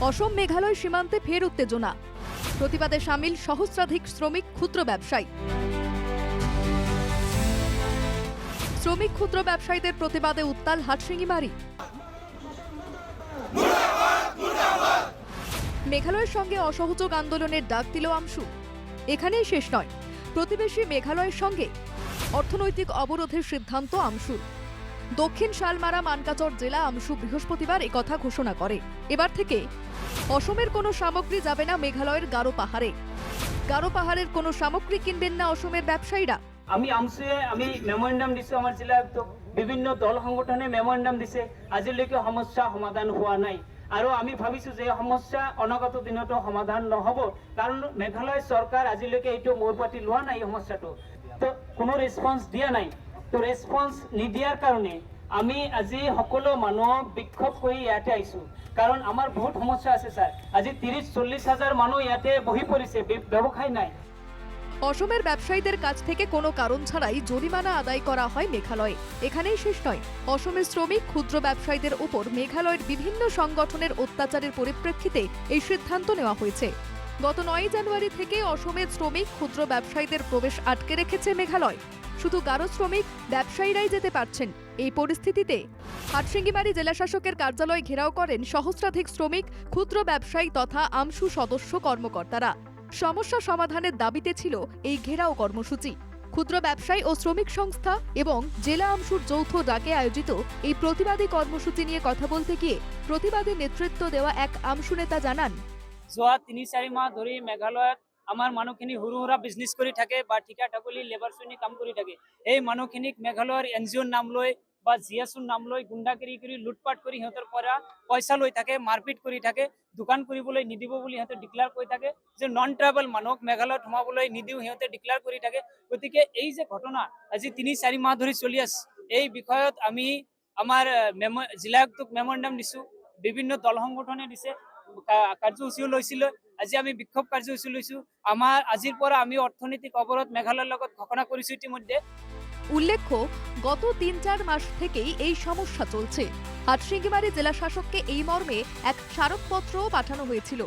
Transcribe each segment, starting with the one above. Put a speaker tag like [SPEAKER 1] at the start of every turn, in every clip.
[SPEAKER 1] অসম মেঘালয় সীমান্তে ফের উত্তেজনা, প্রতিবাদে সামিল সহস্রাধিক শ্রমিক ক্ষুদ্র ব্যবসায়ী। শ্রমিক ক্ষুদ্র ব্যবসায়ীদের প্রতিবাদে উত্তাল হাটশিঙ্গিমারি। মেঘালয়ের সঙ্গে অসহযোগ আন্দোলনের ডাক দিল আমশু। এখানেই শেষ নয়, প্রতিবেশী মেঘালয়ের সঙ্গে অর্থনৈতিক অবরোধের সিদ্ধান্ত আমশুর। দক্ষিণ শালমারা মানকাচর জেলা আমশু বৃহস্পতিবার একথা ঘোষণা করে। এবার থেকে অসমের কোনো সামগ্রী যাবে না মেঘালয়ের গারো পাহাড়ে। গারো পাহাড়ের কোনো সামগ্রী কিনবেন না অসমের ব্যবসায়ীরা।
[SPEAKER 2] আমি আমসুয়ে মেমোরেন্ডাম দিছে, আমার জেলা বিভিন্ন দল সংগঠনে মেমোরেন্ডাম দিছে, আজিলৈকে সমস্যা সমাধান হোৱা নাই। আৰু আমি ভাবিছো যে সমস্যা অনাগত দিনতো সমাধান নহব, কাৰণ মেঘালয় চৰকাৰ আজিলৈকে এইটো মূৰ পাতি লোৱা নাই। সমস্যাটো তো কোনো ৰেছপন্স দিয়া নাই। তো ৰেছপন্স নিদিয়াৰ কাৰণে আমি আজি সকলো মানুহক বিক্ষোভ কৰি ইয়াতে আহিছো, কাৰণ আমাৰ বহুত সমস্যা আছে স্যার। আজি 30-40 হাজার মানুহ ইয়াতে বহি পৰিছে, ব্যৱসায় নাই।
[SPEAKER 1] অসমের ব্যবসায়ীদের কাছ থেকে কোনো কারণ ছাড়াই জরিমানা আদায় করা হয় মেঘালয়ে। এখানেই শেষ নয়, অসমের শ্রমিক ক্ষুদ্র ব্যবসায়ীদের উপর মেঘালয়ের বিভিন্ন সংগঠনের অত্যাচারের পরিপ্রেক্ষিতে এই সিদ্ধান্ত নেওয়া হয়েছে। গত 9 জানুয়ারি থেকে অসমের শ্রমিক ক্ষুদ্র ব্যবসায়ীদের প্রবেশ আটকে রেখেছে মেঘালয়। শুধু গারো শ্রমিক ব্যবসায়ীরাই যেতে পারছেন। এই পরিস্থিতিতে হাটশিঙ্গিমারি জেলাশাসকের কার্যালয় ঘেরাও করেন সহস্রাধিক শ্রমিক ক্ষুদ্র ব্যবসায়ী তথা আমশু সদস্য কর্মকর্তারা। সমস্যা সমাধানের দাবিতে ছিল এই ঘেরাও কর্মসূচি। ক্ষুদ্র ব্যবসায়ী ও শ্রমিক সংস্থা এবং জেলা আমশুর যৌথ ডাকে আয়োজিত এই প্রতিবাদী কর্মসূচি নিয়ে কথা বলতে গিয়ে প্রতিবাদী নেতৃত্ব দেওয়া এক আমশু নেতা জানান,
[SPEAKER 2] যোৱা 3-4 মাহ ধৰি মেঘালয়ত আমাৰ মানুহখিনি সৰু সুৰা বিজনেছ কৰি থাকে বা ঠিকা ঠাকুলি লেবাৰ শ্ৰেণী কাম কৰি থাকে। এই মানুহখিনিক মেঘালয়ৰ NGOৰ নাম লৈ বা জিএছৰ নাম লৈ গুণ্ডাগিৰি কৰি লুটপাট কৰি সিহঁতৰ পৰা পইচা লৈ থাকে, মাৰপিট কৰি থাকে, দোকান কৰিবলৈ নিদিব বুলি সিহঁতে ডিক্লেয়াৰ কৰি থাকে, যে নন ট্ৰাইবেল মানুহক মেঘালয়ত সোমাবলৈ নিদিও সিহঁতে ডিক্লেয়াৰ কৰি থাকে। গতিকে এই যে ঘটনা আজি 3-4 মাহ ধৰি চলি আছে, এই বিষয়ত আমি আমাৰ জিলা আয়ুক্তক মেমোৰেণ্ডাম দিছো, বিভিন্ন দল সংগঠনে দিছে, কাৰ্যসূচীও লৈছিলে। আজি আমি বিক্ষোভ কাৰ্যসূচী লৈছো। আমাৰ আজিৰ পৰা আমি অৰ্থনৈতিক অৱৰোধ মেঘালয়ৰ লগত ঘোষণা কৰিছো ইতিমধ্যে।
[SPEAKER 1] উল্লেখ্য, গত 3-4 মাস থেকেই এই সমস্যা চলছে। হাটশিঙ্গিমারি জেলা শাসককে এই মর্মে এক স্মারকপত্রও পাঠানো হয়েছিল।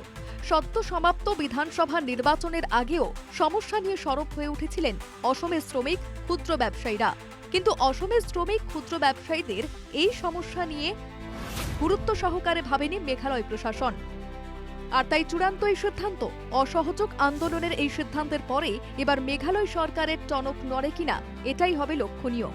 [SPEAKER 1] সদ্য সমাপ্ত বিধানসভা নির্বাচনের আগেও সমস্যা নিয়ে সরব হয়ে উঠেছিলেন অসমের শ্রমিক ক্ষুদ্র ব্যবসায়ীরা। কিন্তু অসমের শ্রমিক ক্ষুদ্র ব্যবসায়ীদের এই সমস্যা নিয়ে গুরুত্ব সহকারে ভাবেনি মেঘালয় প্রশাসন। আর তাই চূড়ান্ত এই সিদ্ধান্ত, অসহযোগ আন্দোলনের এই সিদ্ধান্তের পরে এবার মেঘালয় সরকারের টনক নড়ে কিনা এটাই হবে লক্ষণীয়।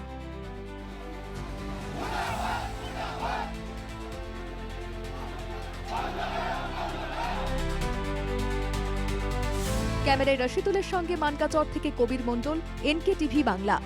[SPEAKER 1] ক্যামেরায় রশিদুলের সঙ্গে মানকাচর থেকে কবির মণ্ডল, NK টিভি বাংলা।